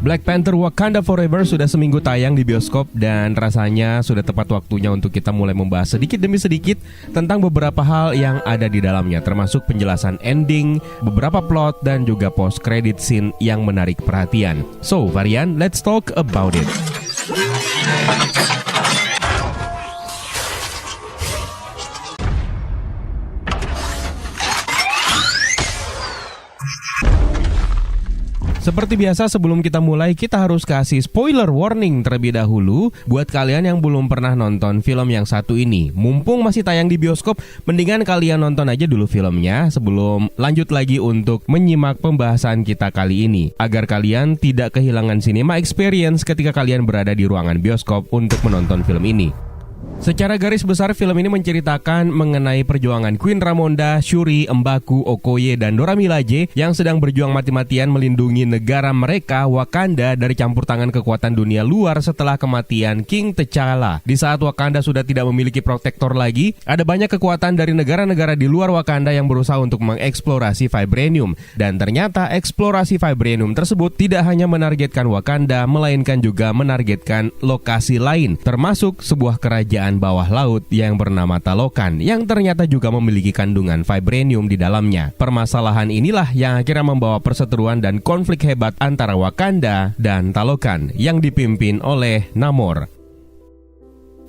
Black Panther Wakanda Forever sudah seminggu tayang di bioskop dan rasanya sudah tepat waktunya untuk kita mulai membahas sedikit demi sedikit tentang beberapa hal yang ada di dalamnya, termasuk penjelasan ending, beberapa plot, dan juga post credit scene yang menarik perhatian. So, Varian, let's talk about it. Seperti biasa, sebelum kita mulai, kita harus kasih spoiler warning terlebih dahulu buat kalian yang belum pernah nonton film yang satu ini. Mumpung masih tayang di bioskop, mendingan kalian nonton aja dulu filmnya sebelum lanjut lagi untuk menyimak pembahasan kita kali ini, agar kalian tidak kehilangan cinema experience ketika kalian berada di ruangan bioskop untuk menonton film ini. Secara garis besar, film ini menceritakan mengenai perjuangan Queen Ramonda, Shuri, M'Baku, Okoye, dan Dora Milaje yang sedang berjuang mati-matian melindungi negara mereka, Wakanda, dari campur tangan kekuatan dunia luar setelah kematian King T'Challa. Di saat Wakanda sudah tidak memiliki protektor lagi, ada banyak kekuatan dari negara-negara di luar Wakanda yang berusaha untuk mengeksplorasi vibranium. Dan ternyata eksplorasi vibranium tersebut tidak hanya menargetkan Wakanda, melainkan juga menargetkan lokasi lain, termasuk sebuah kerajaan bawah laut yang bernama Talokan yang ternyata juga memiliki kandungan vibranium di dalamnya. Permasalahan inilah yang akhirnya membawa perseteruan dan konflik hebat antara Wakanda dan Talokan yang dipimpin oleh Namor.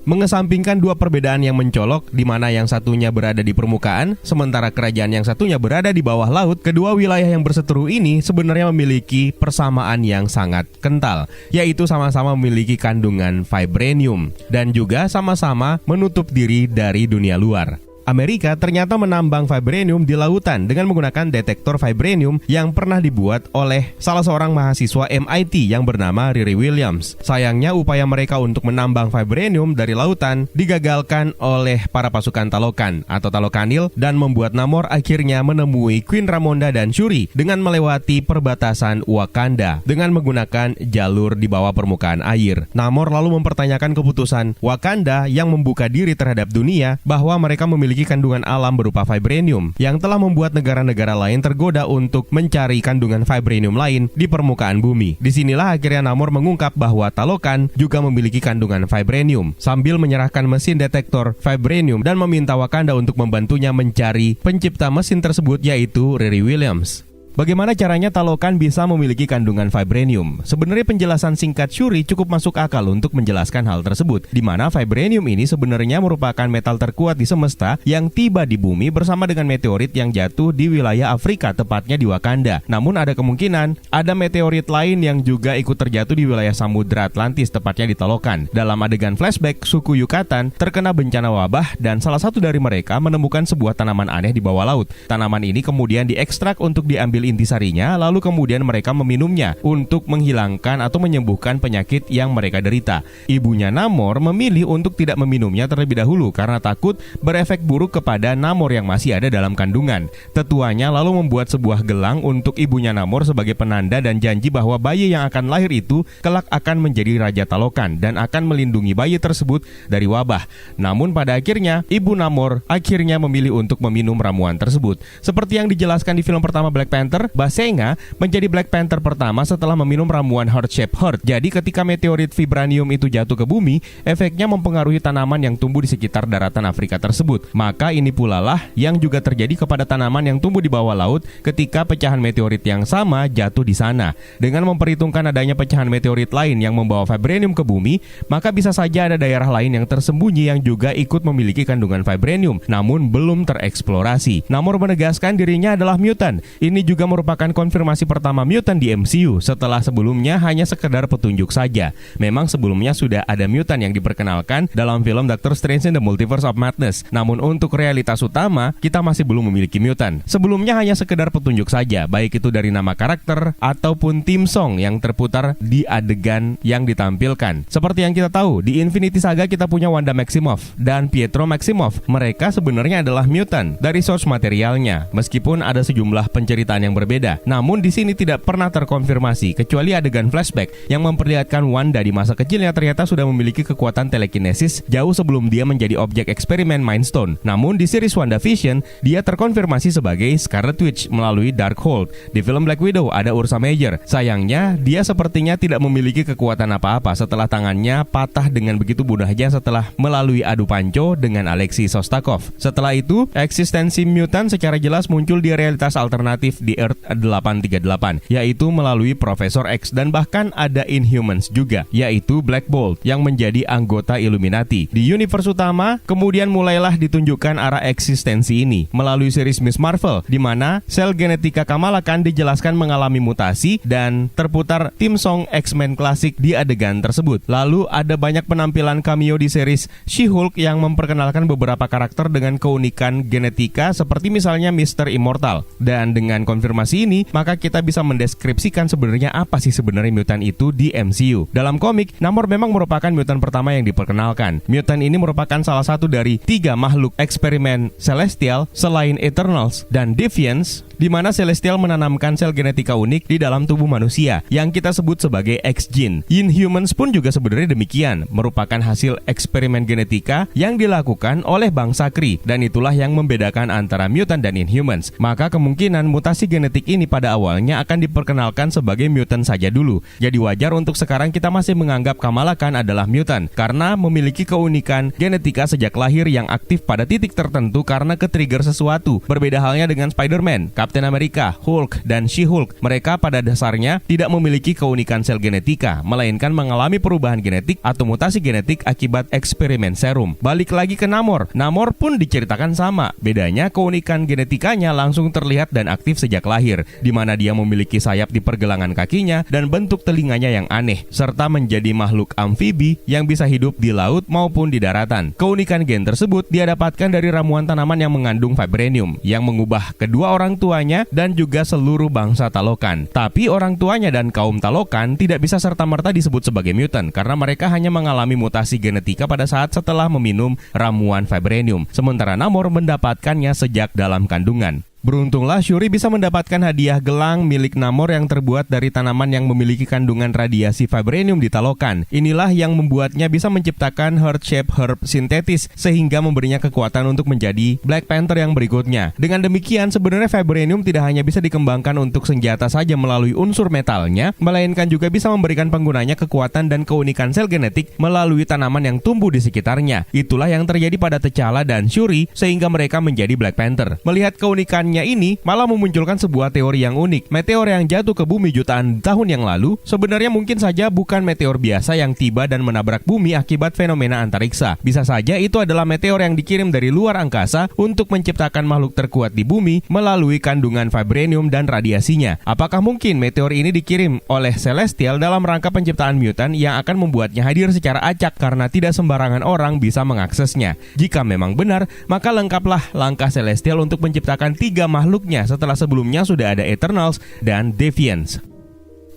Mengesampingkan dua perbedaan yang mencolok, di mana yang satunya berada di permukaan, sementara kerajaan yang satunya berada di bawah laut, kedua wilayah yang berseteru ini sebenarnya memiliki persamaan yang sangat kental, yaitu sama-sama memiliki kandungan vibranium, dan juga sama-sama menutup diri dari dunia luar. Amerika ternyata menambang vibranium di lautan dengan menggunakan detektor vibranium yang pernah dibuat oleh salah seorang mahasiswa MIT yang bernama Riri Williams. Sayangnya upaya mereka untuk menambang vibranium dari lautan digagalkan oleh para pasukan Talokan atau Talokanil dan membuat Namor akhirnya menemui Queen Ramonda dan Shuri dengan melewati perbatasan Wakanda dengan menggunakan jalur di bawah permukaan air. Namor lalu mempertanyakan keputusan Wakanda yang membuka diri terhadap dunia bahwa mereka memiliki kandungan alam berupa vibranium yang telah membuat negara-negara lain tergoda untuk mencari kandungan vibranium lain di permukaan bumi. Disinilah akhirnya Namor mengungkap bahwa Talokan juga memiliki kandungan vibranium sambil menyerahkan mesin detektor vibranium dan meminta Wakanda untuk membantunya mencari pencipta mesin tersebut, yaitu Riri Williams. Bagaimana caranya Talokan bisa memiliki kandungan vibranium? Sebenarnya penjelasan singkat Shuri cukup masuk akal untuk menjelaskan hal tersebut, di mana vibranium ini sebenarnya merupakan metal terkuat di semesta yang tiba di bumi bersama dengan meteorit yang jatuh di wilayah Afrika, tepatnya di Wakanda. Namun ada kemungkinan ada meteorit lain yang juga ikut terjatuh di wilayah Samudra Atlantis, tepatnya di Talokan. Dalam adegan flashback, suku Yucatan terkena bencana wabah dan salah satu dari mereka menemukan sebuah tanaman aneh di bawah laut. Tanaman ini kemudian diekstrak untuk diambil intisarinya, lalu kemudian mereka meminumnya untuk menghilangkan atau menyembuhkan penyakit yang mereka derita. Ibunya Namor memilih untuk tidak meminumnya terlebih dahulu karena takut berefek buruk kepada Namor yang masih ada dalam kandungan. Tetuanya lalu membuat sebuah gelang untuk ibunya Namor sebagai penanda dan janji bahwa bayi yang akan lahir itu kelak akan menjadi Raja Talokan dan akan melindungi bayi tersebut dari wabah. Namun pada akhirnya, ibu Namor akhirnya memilih untuk meminum ramuan tersebut. Seperti yang dijelaskan di film pertama Black Panther, Basenga menjadi Black Panther pertama setelah meminum ramuan Heart Shape Heart. Jadi ketika meteorit vibranium itu jatuh ke bumi, efeknya mempengaruhi tanaman yang tumbuh di sekitar daratan Afrika tersebut. Maka ini pula lah yang juga terjadi kepada tanaman yang tumbuh di bawah laut ketika pecahan meteorit yang sama jatuh di sana. Dengan memperhitungkan adanya pecahan meteorit lain yang membawa vibranium ke bumi, maka bisa saja ada daerah lain yang tersembunyi yang juga ikut memiliki kandungan vibranium, namun belum tereksplorasi. Namor menegaskan dirinya adalah mutant. Ini juga merupakan konfirmasi pertama mutant di MCU setelah sebelumnya hanya sekedar petunjuk saja. Memang sebelumnya sudah ada mutant yang diperkenalkan dalam film Doctor Strange in the Multiverse of Madness. Namun untuk realitas utama, kita masih belum memiliki mutant. Sebelumnya hanya sekedar petunjuk saja, baik itu dari nama karakter ataupun theme song yang terputar di adegan yang ditampilkan. Seperti yang kita tahu, di Infinity Saga kita punya Wanda Maximoff dan Pietro Maximoff. Mereka sebenarnya adalah mutant dari source materialnya. Meskipun ada sejumlah penceritaan yang berbeda. Namun di sini tidak pernah terkonfirmasi kecuali adegan flashback yang memperlihatkan Wanda di masa kecilnya ternyata sudah memiliki kekuatan telekinesis jauh sebelum dia menjadi objek eksperimen Mind Stone. Namun di series WandaVision, dia terkonfirmasi sebagai Scarlet Witch melalui Darkhold. Di film Black Widow ada Ursa Major. Sayangnya, dia sepertinya tidak memiliki kekuatan apa-apa setelah tangannya patah dengan begitu mudahnya setelah melalui adu panco dengan Alexei Shostakov. Setelah itu, eksistensi mutan secara jelas muncul di realitas alternatif di Earth 838, yaitu melalui Profesor X, dan bahkan ada Inhumans juga, yaitu Black Bolt yang menjadi anggota Illuminati. Di universe utama, kemudian mulailah ditunjukkan arah eksistensi ini melalui series Miss Marvel, di mana sel genetika Kamala Khan dijelaskan mengalami mutasi dan terputar theme song X-Men klasik di adegan tersebut. Lalu ada banyak penampilan cameo di series She-Hulk yang memperkenalkan beberapa karakter dengan keunikan genetika seperti misalnya Mr. Immortal. Dan dengan konfirmasi ini, maka kita bisa mendeskripsikan sebenarnya apa sih sebenarnya mutan itu di MCU. Dalam komik, Namor memang merupakan mutan pertama yang diperkenalkan. Mutan ini merupakan salah satu dari 3 makhluk eksperimen Celestial selain Eternals dan Deviants, di mana Celestial menanamkan sel genetika unik di dalam tubuh manusia yang kita sebut sebagai X-Gene. Inhumans pun juga sebenarnya demikian, merupakan hasil eksperimen genetika yang dilakukan oleh bangsa Kree, dan itulah yang membedakan antara mutant dan Inhumans. Maka kemungkinan mutasi genetik ini pada awalnya akan diperkenalkan sebagai mutant saja dulu. Jadi wajar untuk sekarang kita masih menganggap Kamala Khan adalah mutant karena memiliki keunikan genetika sejak lahir yang aktif pada titik tertentu karena ke-trigger sesuatu. Berbeda halnya dengan Spider-Man, Captain America, Hulk, dan She-Hulk. Mereka pada dasarnya tidak memiliki keunikan sel genetika, melainkan mengalami perubahan genetik atau mutasi genetik akibat eksperimen serum. Balik lagi ke Namor. Namor pun diceritakan sama. Bedanya keunikan genetikanya langsung terlihat dan aktif sejak lahir, di mana dia memiliki sayap di pergelangan kakinya dan bentuk telinganya yang aneh, serta menjadi makhluk amfibi yang bisa hidup di laut maupun di daratan. Keunikan gen tersebut dia dapatkan dari ramuan tanaman yang mengandung vibranium, yang mengubah kedua orang tuanya dan juga seluruh bangsa Talokan. Tapi orang tuanya dan kaum Talokan tidak bisa serta-merta disebut sebagai mutant karena mereka hanya mengalami mutasi genetika pada saat setelah meminum ramuan vibranium, sementara Namor mendapatkannya sejak dalam kandungan. Beruntunglah Shuri bisa mendapatkan hadiah gelang milik Namor yang terbuat dari tanaman yang memiliki kandungan radiasi vibranium di Talokan. Inilah yang membuatnya bisa menciptakan heart-shaped herb sintetis sehingga memberinya kekuatan untuk menjadi Black Panther yang berikutnya. Dengan demikian, sebenarnya vibranium tidak hanya bisa dikembangkan untuk senjata saja melalui unsur metalnya, melainkan juga bisa memberikan penggunanya kekuatan dan keunikan sel genetik melalui tanaman yang tumbuh di sekitarnya. Itulah yang terjadi pada T'Challa dan Shuri sehingga mereka menjadi Black Panther. Melihat keunikannya ini malah memunculkan sebuah teori yang unik. Meteor yang jatuh ke bumi jutaan tahun yang lalu sebenarnya mungkin saja bukan meteor biasa yang tiba dan menabrak bumi akibat fenomena antariksa. Bisa saja itu adalah meteor yang dikirim dari luar angkasa untuk menciptakan makhluk terkuat di bumi melalui kandungan vibranium dan radiasinya. Apakah mungkin meteor ini dikirim oleh Celestial dalam rangka penciptaan mutan yang akan membuatnya hadir secara acak karena tidak sembarangan orang bisa mengaksesnya? Jika memang benar, maka lengkaplah langkah Celestial untuk menciptakan 3 makhluknya setelah sebelumnya sudah ada Eternals dan Deviants.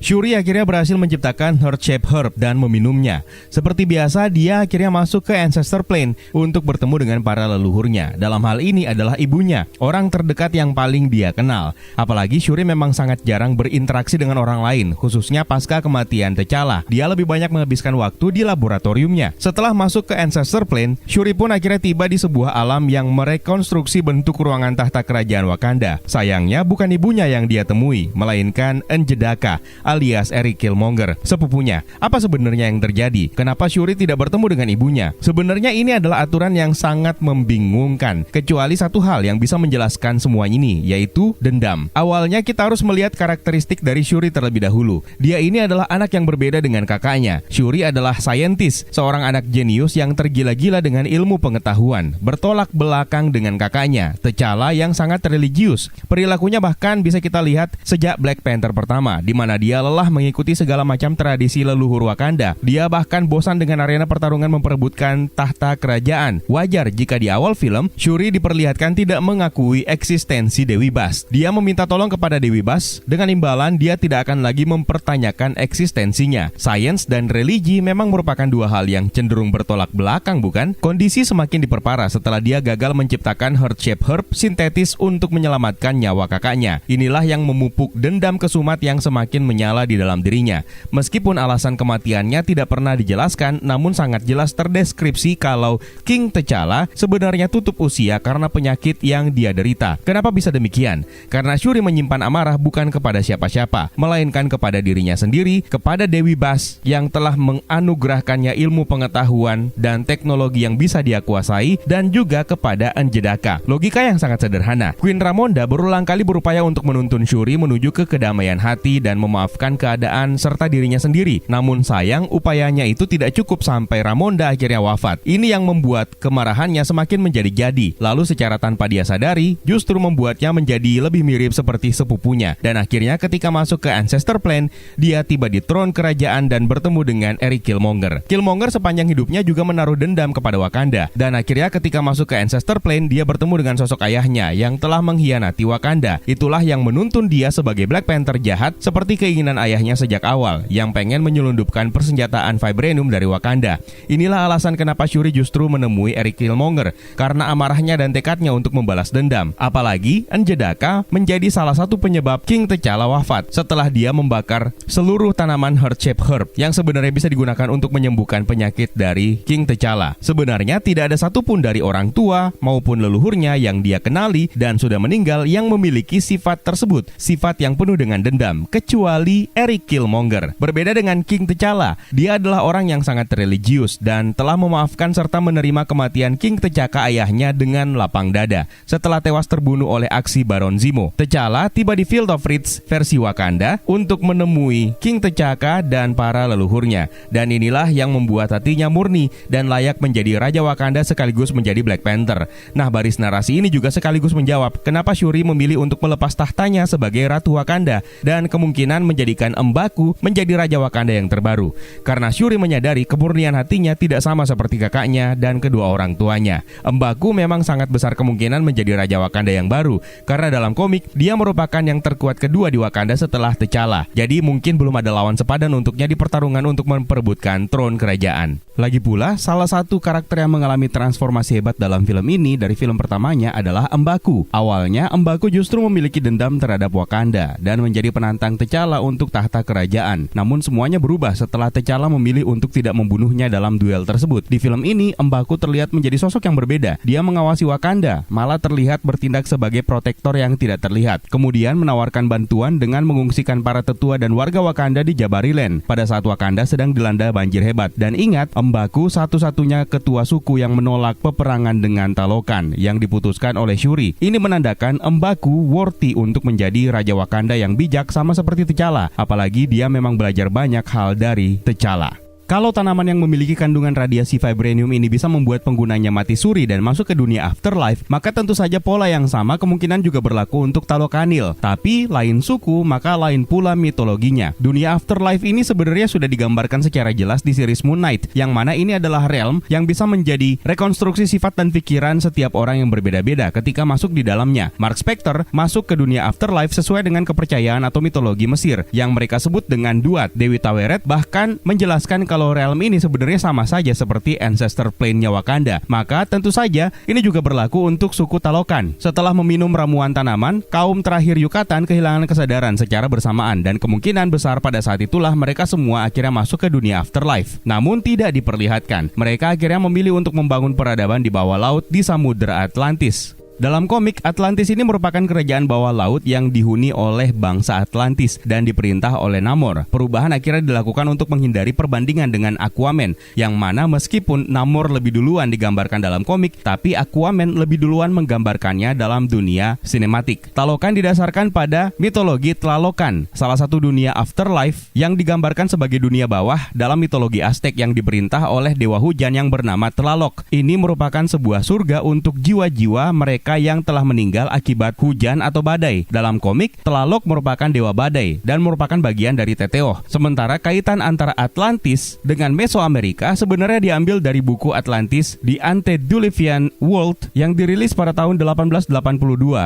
Shuri akhirnya berhasil menciptakan heart-shaped herb dan meminumnya. Seperti biasa, dia akhirnya masuk ke Ancestor Plane untuk bertemu dengan para leluhurnya. Dalam hal ini adalah ibunya, orang terdekat yang paling dia kenal. Apalagi Shuri memang sangat jarang berinteraksi dengan orang lain, khususnya pasca kematian T'Challa. Dia lebih banyak menghabiskan waktu di laboratoriumnya. Setelah masuk ke Ancestor Plane, Shuri pun akhirnya tiba di sebuah alam yang merekonstruksi bentuk ruangan tahta kerajaan Wakanda. Sayangnya bukan ibunya yang dia temui, melainkan N'Jedaka alias Eric Killmonger, sepupunya. Apa sebenarnya yang terjadi? Kenapa Shuri tidak bertemu dengan ibunya? Sebenarnya ini adalah aturan yang sangat membingungkan, kecuali satu hal yang bisa menjelaskan semua ini, yaitu dendam. Awalnya kita harus melihat karakteristik dari Shuri terlebih dahulu. Dia ini adalah anak yang berbeda dengan kakaknya. Shuri adalah saintis, seorang anak jenius yang tergila-gila dengan ilmu pengetahuan, bertolak belakang dengan kakaknya, T'Challa yang sangat religius. Perilakunya bahkan bisa kita lihat sejak Black Panther pertama, di mana dia dia lelah mengikuti segala macam tradisi leluhur Wakanda. Dia bahkan bosan dengan arena pertarungan memperebutkan tahta kerajaan. Wajar jika di awal film, Shuri diperlihatkan tidak mengakui eksistensi Dewi Bast. Dia meminta tolong kepada Dewi Bast, dengan imbalan dia tidak akan lagi mempertanyakan eksistensinya. Sains dan religi memang merupakan dua hal yang cenderung bertolak belakang, bukan? Kondisi semakin diperparah setelah dia gagal menciptakan Heart Shape Herb sintetis untuk menyelamatkan nyawa kakaknya. Inilah yang memupuk dendam kesumat yang semakin menyala di dalam dirinya. Meskipun alasan kematiannya tidak pernah dijelaskan, namun sangat jelas terdeskripsi kalau King T'Challa sebenarnya tutup usia karena penyakit yang dia derita. Kenapa bisa demikian? Karena Shuri menyimpan amarah bukan kepada siapa-siapa, melainkan kepada dirinya sendiri, kepada Dewi Bast yang telah menganugerahkannya ilmu pengetahuan dan teknologi yang bisa dia kuasai, dan juga kepada Anjedaka. Logika yang sangat sederhana. Queen Ramonda berulang kali berupaya untuk menuntun Shuri menuju ke kedamaian hati dan memaafkan keadaan serta dirinya sendiri. Namun sayang, upayanya itu tidak cukup sampai Ramonda akhirnya wafat. Ini yang membuat kemarahannya semakin menjadi-jadi. Lalu secara tanpa dia sadari, justru membuatnya menjadi lebih mirip seperti sepupunya. Dan akhirnya ketika masuk ke Ancestor Plane, dia tiba di tron kerajaan dan bertemu dengan Eric Killmonger. Killmonger sepanjang hidupnya juga menaruh dendam kepada Wakanda. Dan akhirnya ketika masuk ke Ancestor Plane, dia bertemu dengan sosok ayahnya yang telah mengkhianati Wakanda. Itulah yang menuntun dia sebagai Black Panther jahat seperti keinginan ayahnya sejak awal, yang pengen menyelundupkan persenjataan vibranium dari Wakanda. Inilah alasan kenapa Shuri justru menemui Eric Killmonger, karena amarahnya dan tekadnya untuk membalas dendam. Apalagi Anjedaka menjadi salah satu penyebab King T'Challa wafat setelah dia membakar seluruh tanaman Heart Shape Herb yang sebenarnya bisa digunakan untuk menyembuhkan penyakit dari King T'Challa. Sebenarnya tidak ada satupun dari orang tua maupun leluhurnya yang dia kenali dan sudah meninggal yang memiliki sifat tersebut, sifat yang penuh dengan dendam, kecuali Eric Killmonger. Berbeda dengan King T'Challa, dia adalah orang yang sangat religius dan telah memaafkan serta menerima kematian King T'Chaka ayahnya dengan lapang dada setelah tewas terbunuh oleh aksi Baron Zemo. T'Challa tiba di Field of Reeds versi Wakanda untuk menemui King T'Chaka dan para leluhurnya, dan inilah yang membuat hatinya murni dan layak menjadi Raja Wakanda sekaligus menjadi Black Panther. Nah, baris narasi ini juga sekaligus menjawab kenapa Shuri memilih untuk melepas tahtanya sebagai Ratu Wakanda dan kemungkinan menjadikan M'Baku menjadi Raja Wakanda yang terbaru. Karena Shuri menyadari kemurnian hatinya tidak sama seperti kakaknya dan kedua orang tuanya. M'Baku memang sangat besar kemungkinan menjadi Raja Wakanda yang baru, karena dalam komik dia merupakan yang terkuat kedua di Wakanda setelah T'Challa. Jadi mungkin belum ada lawan sepadan untuknya di pertarungan untuk memperebutkan tron kerajaan. Lagi pula, salah satu karakter yang mengalami transformasi hebat dalam film ini dari film pertamanya adalah M'Baku. Awalnya, M'Baku justru memiliki dendam terhadap Wakanda dan menjadi penantang T'Challa untuk tahta kerajaan. Namun semuanya berubah setelah T'Challa memilih untuk tidak membunuhnya dalam duel tersebut. Di film ini, M'Baku terlihat menjadi sosok yang berbeda. Dia mengawasi Wakanda, malah terlihat bertindak sebagai protektor yang tidak terlihat. Kemudian menawarkan bantuan dengan mengungsikan para tetua dan warga Wakanda di Jabariland pada saat Wakanda sedang dilanda banjir hebat. Dan ingat, M'Baku satu-satunya ketua suku yang menolak peperangan dengan Talokan yang diputuskan oleh Shuri. Ini menandakan M'Baku worthy untuk menjadi Raja Wakanda yang bijak sama seperti T'Challa. Apalagi dia memang belajar banyak hal dari T'Challa. Kalau tanaman yang memiliki kandungan radiasi vibranium ini bisa membuat penggunanya mati suri dan masuk ke dunia afterlife, maka tentu saja pola yang sama kemungkinan juga berlaku untuk Talokanil. Tapi lain suku, maka lain pula mitologinya. Dunia afterlife ini sebenarnya sudah digambarkan secara jelas di series Moon Knight, yang mana ini adalah realm yang bisa menjadi rekonstruksi sifat dan pikiran setiap orang yang berbeda-beda ketika masuk di dalamnya. Mark Spector masuk ke dunia afterlife sesuai dengan kepercayaan atau mitologi Mesir yang mereka sebut dengan Duat. Dewi Taweret bahkan menjelaskan kalau realm ini sebenarnya sama saja seperti Ancestor Plane-nya Wakanda. Maka tentu saja ini juga berlaku untuk suku Talokan. Setelah meminum ramuan tanaman, kaum terakhir Yucatan kehilangan kesadaran secara bersamaan dan kemungkinan besar pada saat itulah mereka semua akhirnya masuk ke dunia afterlife. Namun tidak diperlihatkan. Mereka akhirnya memilih untuk membangun peradaban di bawah laut di Samudra Atlantis. Dalam komik, Atlantis ini merupakan kerajaan bawah laut yang dihuni oleh bangsa Atlantis dan diperintah oleh Namor. Perubahan akhirnya dilakukan untuk menghindari perbandingan dengan Aquaman, yang mana meskipun Namor lebih duluan digambarkan dalam komik, tapi Aquaman lebih duluan menggambarkannya dalam dunia sinematik. Talokan didasarkan pada mitologi Tlalocan, salah satu dunia afterlife yang digambarkan sebagai dunia bawah dalam mitologi Aztec yang diperintah oleh dewa hujan yang bernama Tlaloc. Ini merupakan sebuah surga untuk jiwa-jiwa mereka mereka yang telah meninggal akibat hujan atau badai. Dalam komik, Tlaloc merupakan dewa badai dan merupakan bagian dari Teteoh. Sementara kaitan antara Atlantis dengan Mesoamerika sebenarnya diambil dari buku Atlantis The Antediluvian World yang dirilis pada tahun 1882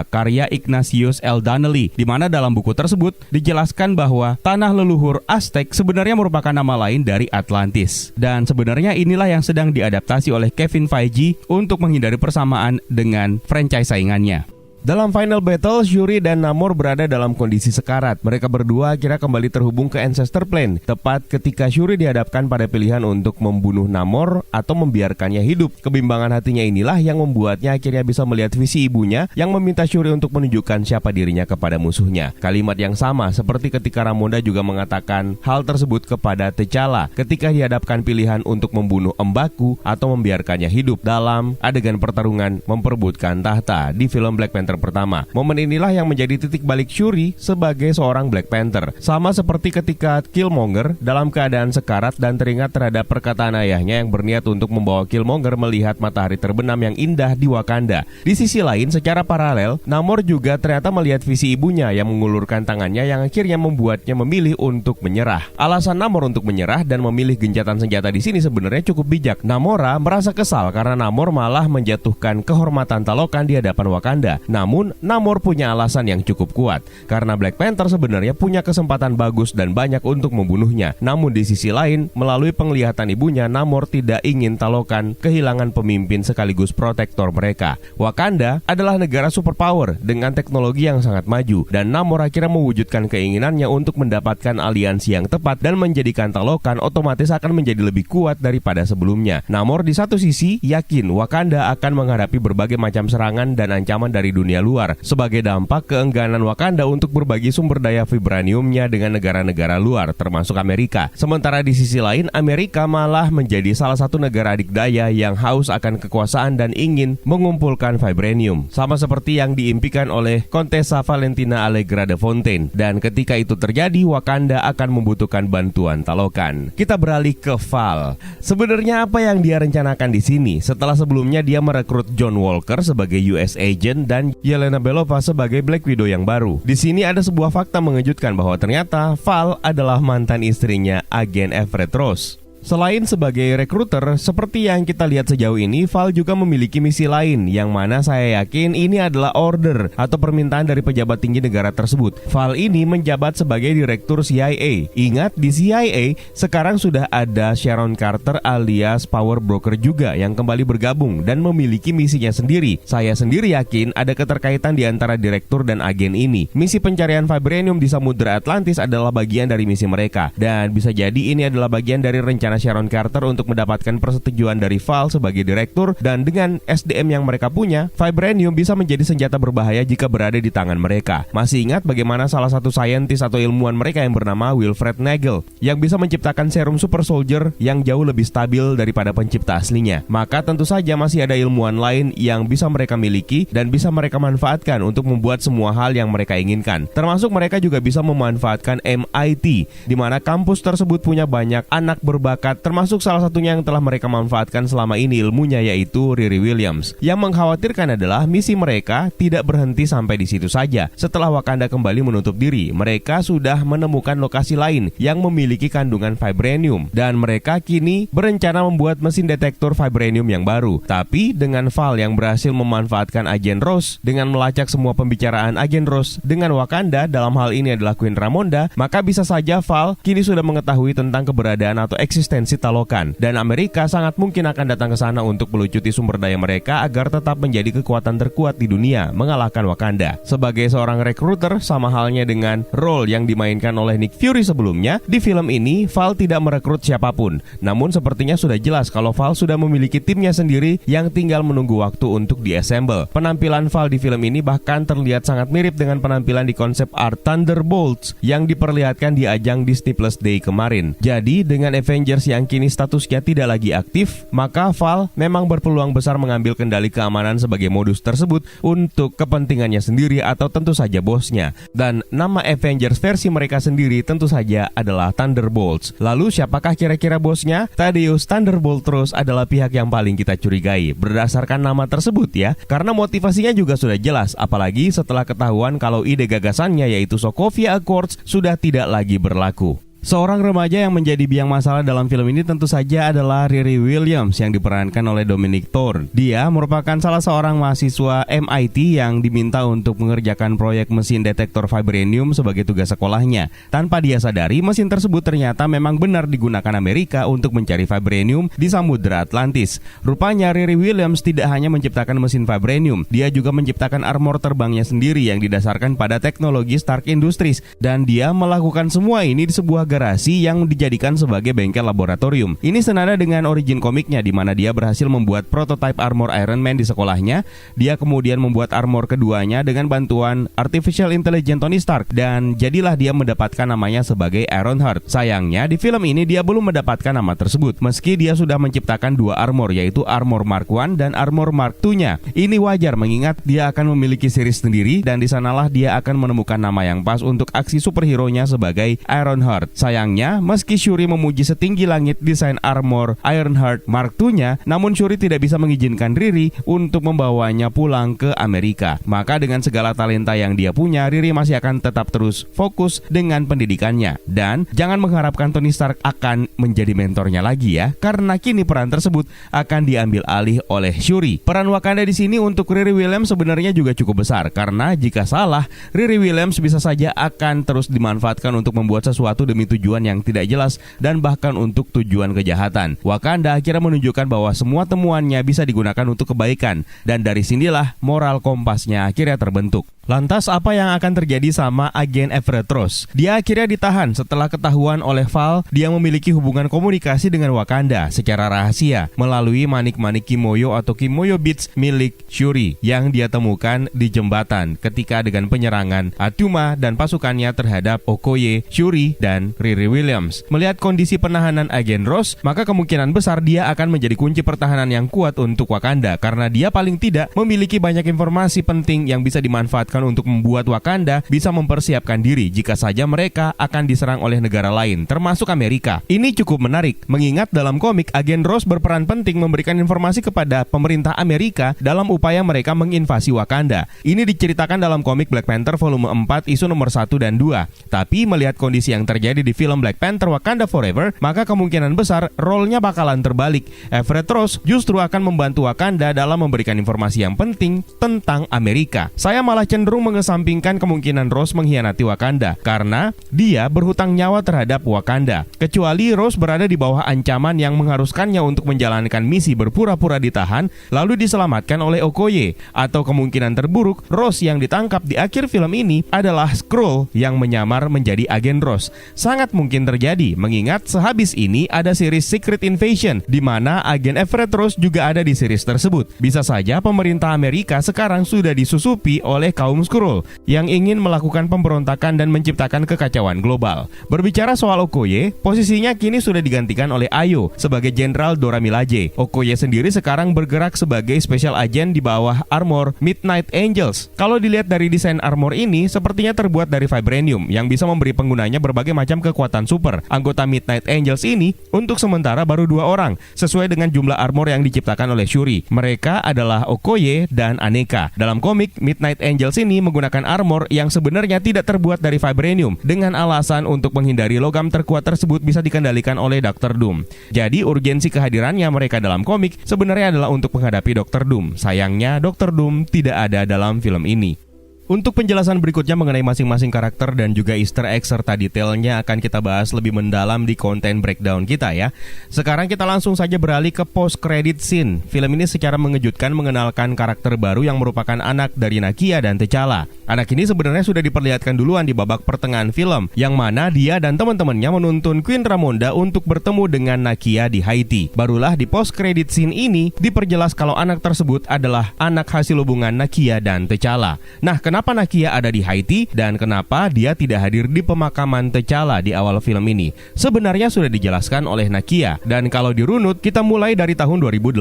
karya Ignatius L. Donnelly, di mana dalam buku tersebut dijelaskan bahwa tanah leluhur Aztec sebenarnya merupakan nama lain dari Atlantis. Dan sebenarnya inilah yang sedang diadaptasi oleh Kevin Feige untuk menghindari persamaan dengan franchise saingannya. Dalam final battle, Shuri dan Namor berada dalam kondisi sekarat. Mereka berdua akhirnya kembali terhubung ke Ancestor Plane, tepat ketika Shuri dihadapkan pada pilihan untuk membunuh Namor atau membiarkannya hidup. Kebimbangan hatinya inilah yang membuatnya akhirnya bisa melihat visi ibunya yang meminta Shuri untuk menunjukkan siapa dirinya kepada musuhnya. Kalimat yang sama seperti ketika Ramonda juga mengatakan hal tersebut kepada T'Challa ketika dihadapkan pilihan untuk membunuh M'Baku atau membiarkannya hidup dalam adegan pertarungan memperebutkan tahta di film Black Panther pertama. Momen inilah yang menjadi titik balik Shuri sebagai seorang Black Panther. Sama seperti ketika Killmonger dalam keadaan sekarat dan teringat terhadap perkataan ayahnya yang berniat untuk membawa Killmonger melihat matahari terbenam yang indah di Wakanda. Di sisi lain, secara paralel, Namor juga ternyata melihat visi ibunya yang mengulurkan tangannya yang akhirnya membuatnya memilih untuk menyerah. Alasan Namor untuk menyerah dan memilih gencatan senjata di sini sebenarnya cukup bijak. Namora merasa kesal karena Namor malah menjatuhkan kehormatan Talokan di hadapan Wakanda. Namun, Namor punya alasan yang cukup kuat, karena Black Panther sebenarnya punya kesempatan bagus dan banyak untuk membunuhnya. Namun di sisi lain, melalui penglihatan ibunya, Namor tidak ingin Talokan kehilangan pemimpin sekaligus protektor mereka. Wakanda adalah negara superpower dengan teknologi yang sangat maju, dan Namor akhirnya mewujudkan keinginannya untuk mendapatkan aliansi yang tepat dan menjadikan Talokan otomatis akan menjadi lebih kuat daripada sebelumnya. Namor di satu sisi yakin Wakanda akan menghadapi berbagai macam serangan dan ancaman dari dunia luar sebagai dampak keengganan Wakanda untuk berbagi sumber daya vibraniumnya dengan negara-negara luar termasuk Amerika. Sementara di sisi lain, Amerika malah menjadi salah satu negara adikdaya yang haus akan kekuasaan dan ingin mengumpulkan vibranium, sama seperti yang diimpikan oleh Contessa Valentina Allegra de Fontaine. Dan ketika itu terjadi, Wakanda akan membutuhkan bantuan Talokan. Kita beralih ke Val. Sebenarnya apa yang dia rencanakan di sini setelah sebelumnya dia merekrut John Walker sebagai US agent dan Yelena Belova sebagai Black Widow yang baru. Di sini ada sebuah fakta mengejutkan bahwa ternyata Val adalah mantan istrinya Agen Everett Ross. Selain sebagai rekruter, seperti yang kita lihat sejauh ini, Val juga memiliki misi lain, yang mana saya yakin ini adalah order atau permintaan dari pejabat tinggi negara tersebut. Val ini menjabat sebagai direktur CIA. Ingat, di CIA sekarang sudah ada Sharon Carter alias Power Broker juga yang kembali bergabung dan memiliki misinya sendiri. Saya sendiri yakin ada keterkaitan di antara direktur dan agen ini. Misi pencarian vibranium di Samudra Atlantis adalah bagian dari misi mereka, dan bisa jadi ini adalah bagian dari rencana Sharon Carter untuk mendapatkan persetujuan dari Val sebagai direktur. Dan dengan SDM yang mereka punya, vibranium bisa menjadi senjata berbahaya jika berada di tangan mereka. Masih ingat bagaimana salah satu saintis atau ilmuwan mereka yang bernama Wilfred Nagel yang bisa menciptakan serum super soldier yang jauh lebih stabil daripada pencipta aslinya? Maka tentu saja masih ada ilmuwan lain yang bisa mereka miliki dan bisa mereka manfaatkan untuk membuat semua hal yang mereka inginkan. Termasuk mereka juga bisa memanfaatkan MIT, di mana kampus tersebut punya banyak anak berbakat, termasuk salah satunya yang telah mereka manfaatkan selama ini ilmunya, yaitu Riri Williams. Yang mengkhawatirkan adalah misi mereka tidak berhenti sampai di situ saja. Setelah Wakanda kembali menutup diri, mereka sudah menemukan lokasi lain yang memiliki kandungan vibranium, dan mereka kini berencana membuat mesin detektor vibranium yang baru. Tapi dengan Val yang berhasil memanfaatkan agen Ross dengan melacak semua pembicaraan agen Ross dengan Wakanda, dalam hal ini adalah Queen Ramonda, maka bisa saja Val kini sudah mengetahui tentang keberadaan atau eksistensi Talokan, dan Amerika sangat mungkin akan datang ke sana untuk melucuti sumber daya mereka agar tetap menjadi kekuatan terkuat di dunia, mengalahkan Wakanda. Sebagai seorang rekruter, sama halnya dengan role yang dimainkan oleh Nick Fury sebelumnya, di film ini Val tidak merekrut siapapun. Namun sepertinya sudah jelas kalau Val sudah memiliki timnya sendiri yang tinggal menunggu waktu untuk diassemble. Penampilan Val di film ini bahkan terlihat sangat mirip dengan penampilan di konsep art Thunderbolts yang diperlihatkan di ajang Disney Plus Day kemarin. Jadi dengan Avengers Avengers yang kini statusnya tidak lagi aktif, maka Val memang berpeluang besar mengambil kendali keamanan sebagai modus tersebut untuk kepentingannya sendiri atau tentu saja bosnya. Dan nama Avengers versi mereka sendiri tentu saja adalah Thunderbolts. Lalu siapakah kira-kira bosnya? Thaddeus Thunderbolt Ross adalah pihak yang paling kita curigai berdasarkan nama tersebut ya, karena motivasinya juga sudah jelas, apalagi setelah ketahuan kalau ide gagasannya yaitu Sokovia Accords sudah tidak lagi berlaku. Seorang remaja yang menjadi biang masalah dalam film ini tentu saja adalah Riri Williams yang diperankan oleh Dominic Thorne. Dia merupakan salah seorang mahasiswa MIT yang diminta untuk mengerjakan proyek mesin detektor vibranium sebagai tugas sekolahnya. Tanpa dia sadari, mesin tersebut ternyata memang benar digunakan Amerika untuk mencari vibranium di Samudra Atlantis. Rupanya Riri Williams tidak hanya menciptakan mesin vibranium, dia juga menciptakan armor terbangnya sendiri yang didasarkan pada teknologi Stark Industries. Dan dia melakukan semua ini di sebuah garasi yang dijadikan sebagai bengkel laboratorium. Ini senada dengan origin komiknya di mana dia berhasil membuat prototipe armor Iron Man di sekolahnya. Dia kemudian membuat armor keduanya dengan bantuan Artificial Intelligence Tony Stark dan jadilah dia mendapatkan namanya sebagai Ironheart. Sayangnya di film ini dia belum mendapatkan nama tersebut meski dia sudah menciptakan dua armor yaitu armor Mark I dan armor Mark II-nya. Ini wajar mengingat dia akan memiliki series sendiri dan di sanalah dia akan menemukan nama yang pas untuk aksi superhero-nya sebagai Ironheart. Sayangnya, meski Shuri memuji setinggi langit desain armor Ironheart Mark II-nya, namun Shuri tidak bisa mengizinkan Riri untuk membawanya pulang ke Amerika. Maka dengan segala talenta yang dia punya, Riri masih akan tetap terus fokus dengan pendidikannya. Dan jangan mengharapkan Tony Stark akan menjadi mentornya lagi ya, karena kini peran tersebut akan diambil alih oleh Shuri. Peran Wakanda di sini untuk Riri Williams sebenarnya juga cukup besar, karena jika salah, Riri Williams bisa saja akan terus dimanfaatkan untuk membuat sesuatu demi tujuan yang tidak jelas dan bahkan untuk tujuan kejahatan. Wakanda akhirnya menunjukkan bahwa semua temuannya bisa digunakan untuk kebaikan dan dari sinilah moral kompasnya akhirnya terbentuk. Lantas apa yang akan terjadi sama agen Everett Ross? Dia akhirnya ditahan setelah ketahuan oleh Val dia memiliki hubungan komunikasi dengan Wakanda secara rahasia melalui manik-manik Kimoyo atau Kimoyo Beads milik Shuri yang dia temukan di jembatan ketika dengan penyerangan Atuma dan pasukannya terhadap Okoye, Shuri, dan Riri Williams. Melihat kondisi penahanan agen Ross, maka kemungkinan besar dia akan menjadi kunci pertahanan yang kuat untuk Wakanda karena dia paling tidak memiliki banyak informasi penting yang bisa dimanfaatkan untuk membuat Wakanda bisa mempersiapkan diri jika saja mereka akan diserang oleh negara lain, termasuk Amerika. Ini cukup menarik, mengingat dalam komik, agen Ross berperan penting memberikan informasi kepada pemerintah Amerika dalam upaya mereka menginvasi Wakanda. Ini diceritakan dalam komik Black Panther volume 4 isu nomor 1 dan 2. Tapi melihat kondisi yang terjadi di film Black Panther Wakanda Forever, maka kemungkinan besar role-nya bakalan terbalik. Everett Ross justru akan membantu Wakanda dalam memberikan informasi yang penting tentang Amerika. Saya malah cenderung mengesampingkan kemungkinan Ross mengkhianati Wakanda karena dia berhutang nyawa terhadap Wakanda. Kecuali Ross berada di bawah ancaman yang mengharuskannya untuk menjalankan misi berpura-pura ditahan lalu diselamatkan oleh Okoye. Atau kemungkinan terburuk, Ross yang ditangkap di akhir film ini adalah Skrull yang menyamar menjadi agen Ross. Sangat mungkin terjadi mengingat sehabis ini ada series Secret Invasion di mana agen Everett Ross juga ada di series tersebut. Bisa saja pemerintah Amerika sekarang sudah disusupi oleh kaum Skrull yang ingin melakukan pemberontakan dan menciptakan kekacauan global. Berbicara soal Okoye, posisinya kini sudah digantikan oleh Ayo sebagai Jenderal Dora Milaje. Okoye sendiri sekarang bergerak sebagai special agent di bawah armor Midnight Angels. Kalau dilihat dari desain armor ini, sepertinya terbuat dari vibranium yang bisa memberi penggunanya berbagai macam kekuatan super. Anggota Midnight Angels ini untuk sementara baru 2 orang, sesuai dengan jumlah armor yang diciptakan oleh Shuri. Mereka adalah Okoye dan Aneka. Dalam komik, Midnight Angels ini menggunakan armor yang sebenarnya tidak terbuat dari vibranium dengan alasan untuk menghindari logam terkuat tersebut bisa dikendalikan oleh Dr. Doom. Jadi urgensi kehadirannya mereka dalam komik sebenarnya adalah untuk menghadapi Dr. Doom. Sayangnya Dr. Doom tidak ada dalam film ini. Untuk penjelasan berikutnya mengenai masing-masing karakter dan juga easter egg serta detailnya akan kita bahas lebih mendalam di konten breakdown kita ya. Sekarang kita langsung saja beralih ke post credit scene. Film ini secara mengejutkan mengenalkan karakter baru yang merupakan anak dari Nakia dan T'Challa. Anak ini sebenarnya sudah diperlihatkan duluan di babak pertengahan film, yang mana dia dan teman-temannya menuntun Queen Ramonda untuk bertemu dengan Nakia di Haiti. Barulah di post credit scene ini diperjelas kalau anak tersebut adalah anak hasil hubungan Nakia dan T'Challa. Nah, kenapa Nakia ada di Haiti dan kenapa dia tidak hadir di pemakaman T'Challa di awal film ini. Sebenarnya sudah dijelaskan oleh Nakia, dan kalau dirunut kita mulai dari tahun 2018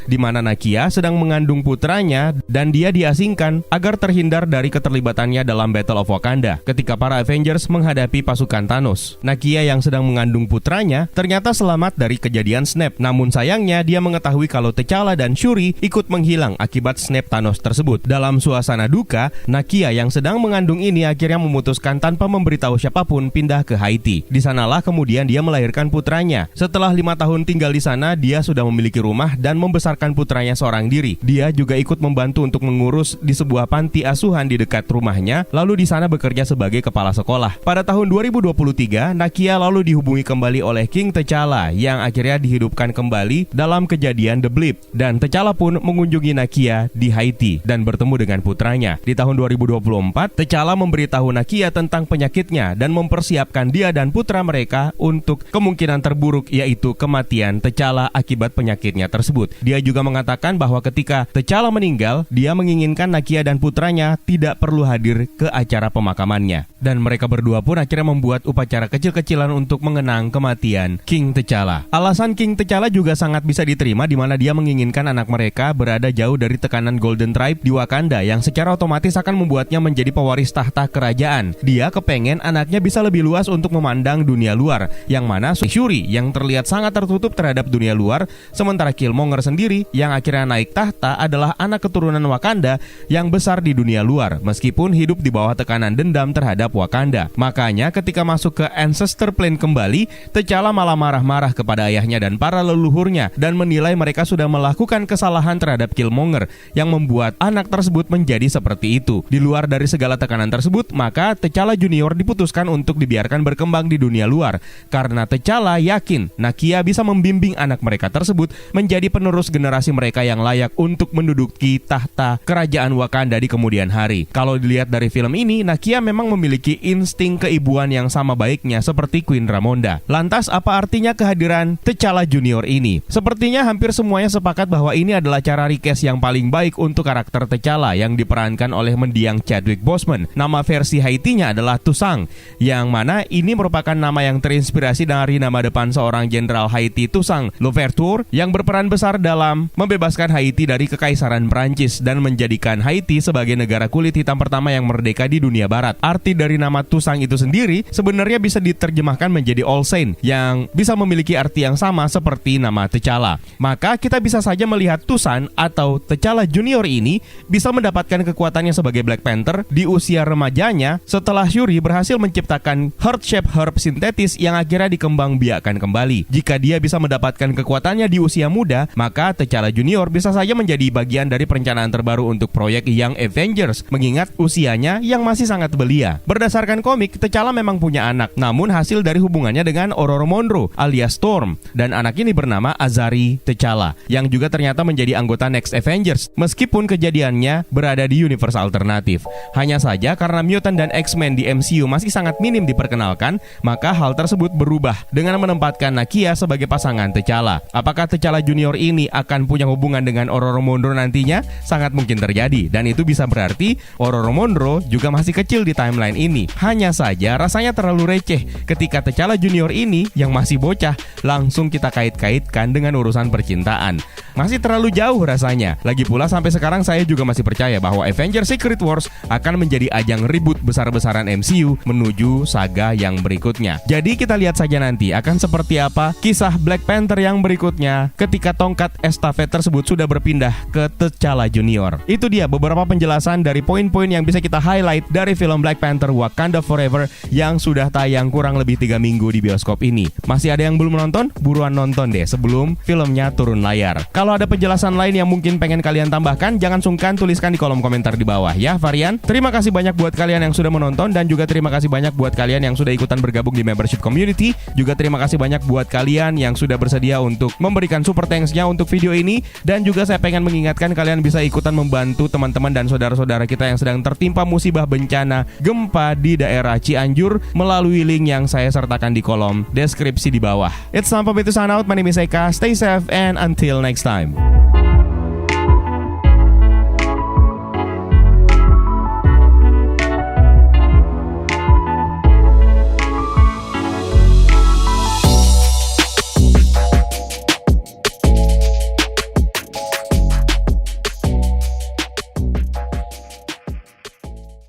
di mana Nakia sedang mengandung putranya dan dia diasingkan agar terhindar dari keterlibatannya dalam Battle of Wakanda ketika para Avengers menghadapi pasukan Thanos. Nakia yang sedang mengandung putranya ternyata selamat dari kejadian snap, namun sayangnya dia mengetahui kalau T'Challa dan Shuri ikut menghilang akibat snap Thanos tersebut. Dalam suasana duka, Nakia yang sedang mengandung ini akhirnya memutuskan tanpa memberitahu siapapun pindah ke Haiti. Di sanalah kemudian dia melahirkan putranya. Setelah 5 tahun tinggal di sana, dia sudah memiliki rumah dan membesarkan putranya seorang diri. Dia juga ikut membantu untuk mengurus di sebuah panti asuhan di dekat rumahnya, lalu di sana bekerja sebagai kepala sekolah. Pada tahun 2023, Nakia lalu dihubungi kembali oleh King T'Challa yang akhirnya dihidupkan kembali dalam kejadian The Blip, dan T'Challa pun mengunjungi Nakia di Haiti dan bertemu dengan putranya. Di tahun 2024, T'Challa memberitahu Nakia tentang penyakitnya dan mempersiapkan dia dan putra mereka untuk kemungkinan terburuk, yaitu kematian T'Challa akibat penyakitnya tersebut. Dia juga mengatakan bahwa ketika T'Challa meninggal, dia menginginkan Nakia dan putranya tidak perlu hadir ke acara pemakamannya. Dan mereka berdua pun akhirnya membuat upacara kecil-kecilan untuk mengenang kematian King T'Challa. Alasan King T'Challa juga sangat bisa diterima, di mana dia menginginkan anak mereka berada jauh dari tekanan Golden Tribe di Wakanda yang secara otomatis akan membuatnya menjadi pewaris tahta kerajaan. Dia kepengen anaknya bisa lebih luas untuk memandang dunia luar, yang mana Shuri yang terlihat sangat tertutup terhadap dunia luar, sementara Killmonger sendiri yang akhirnya naik tahta adalah anak keturunan Wakanda yang besar di dunia luar, meskipun hidup di bawah tekanan dendam terhadap Wakanda. Makanya ketika masuk ke Ancestor Plane kembali, T'Challa malah marah-marah kepada ayahnya dan para leluhurnya dan menilai mereka sudah melakukan kesalahan terhadap Killmonger yang membuat anak tersebut menjadi seperti itu. Di luar dari segala tekanan tersebut, maka T'Challa Junior diputuskan untuk dibiarkan berkembang di dunia luar karena T'Challa yakin Nakia bisa membimbing anak mereka tersebut menjadi penerus generasi mereka yang layak untuk menduduki tahta kerajaan Wakanda di kemudian hari. Kalau dilihat dari film ini, Nakia memang memiliki insting keibuan yang sama baiknya seperti Queen Ramonda. Lantas apa artinya kehadiran T'Challa Junior ini? Sepertinya hampir semuanya sepakat bahwa ini adalah cara recast yang paling baik untuk karakter T'Challa yang diperankan oleh mendiang Chadwick Boseman. Nama versi Haitinya adalah Toussaint, yang mana ini merupakan nama yang terinspirasi dari nama depan seorang jenderal Haiti, Toussaint Louverture, yang berperan besar dalam membebaskan Haiti dari Kekaisaran Prancis dan menjadikan Haiti sebagai negara kulit hitam pertama yang merdeka di dunia barat. Arti dari nama Toussaint itu sendiri sebenarnya bisa diterjemahkan menjadi All Saint, yang bisa memiliki arti yang sama seperti nama T'Challa. Maka kita bisa saja melihat Toussaint atau T'Challa Junior ini bisa mendapatkan kekuatannya sebagai Black Panther di usia remajanya setelah Shuri berhasil menciptakan heart-shaped herb sintetis yang akhirnya dikembangbiakkan kembali. Jika dia bisa mendapatkan kekuatannya di usia muda, maka T'Challa Junior bisa saja menjadi bagian dari perencanaan terbaru untuk proyek Young Avengers, mengingat usianya yang masih sangat belia. Berdasarkan komik, T'Challa memang punya anak, namun hasil dari hubungannya dengan Ororo Monroe alias Storm, dan anak ini bernama Azari T'Challa, yang juga ternyata menjadi anggota Next Avengers meskipun kejadiannya berada di universe alternatif. Hanya saja karena mutant dan X-Men di MCU masih sangat minim diperkenalkan, maka hal tersebut berubah dengan menempatkan Nakia sebagai pasangan T'Challa. Apakah T'Challa Junior ini akan punya hubungan dengan Ororo Monroe nantinya? Sangat mungkin terjadi, dan itu bisa berarti Ororo Monroe juga masih kecil di timeline ini. Hanya saja rasanya terlalu receh ketika T'Challa Junior ini yang masih bocah langsung kita kait-kaitkan dengan urusan percintaan. Masih terlalu jauh rasanya. Lagi pula sampai sekarang saya juga masih percaya bahwa Avengers Secret Wars akan menjadi ajang ribut besar-besaran MCU menuju saga yang berikutnya. Jadi kita lihat saja nanti akan seperti apa kisah Black Panther yang berikutnya ketika tongkat estafet tersebut sudah berpindah ke T'Challa Junior. Itu dia beberapa penjelasan dari poin-poin yang bisa kita highlight dari film Black Panther Wakanda Forever yang sudah tayang kurang lebih 3 minggu di bioskop ini. Masih ada yang belum nonton? Buruan nonton deh sebelum filmnya turun layar. Kalau ada penjelasan lain yang mungkin pengen kalian tambahkan, jangan sungkan tuliskan di kolom komentar di bawah ya, Varian. Terima kasih banyak buat kalian yang sudah menonton, dan juga terima kasih banyak buat kalian yang sudah ikutan bergabung di membership community. Juga terima kasih banyak buat kalian yang sudah bersedia untuk memberikan super thanks-nya untuk video ini. Dan juga saya pengen mengingatkan kalian bisa ikutan membantu teman-teman dan saudara-saudara kita yang sedang tertimpa musibah bencana gempa di daerah Cianjur melalui link yang saya sertakan di kolom deskripsi di bawah. It's time for me to sign out. My name is Eka. Stay safe and until next time.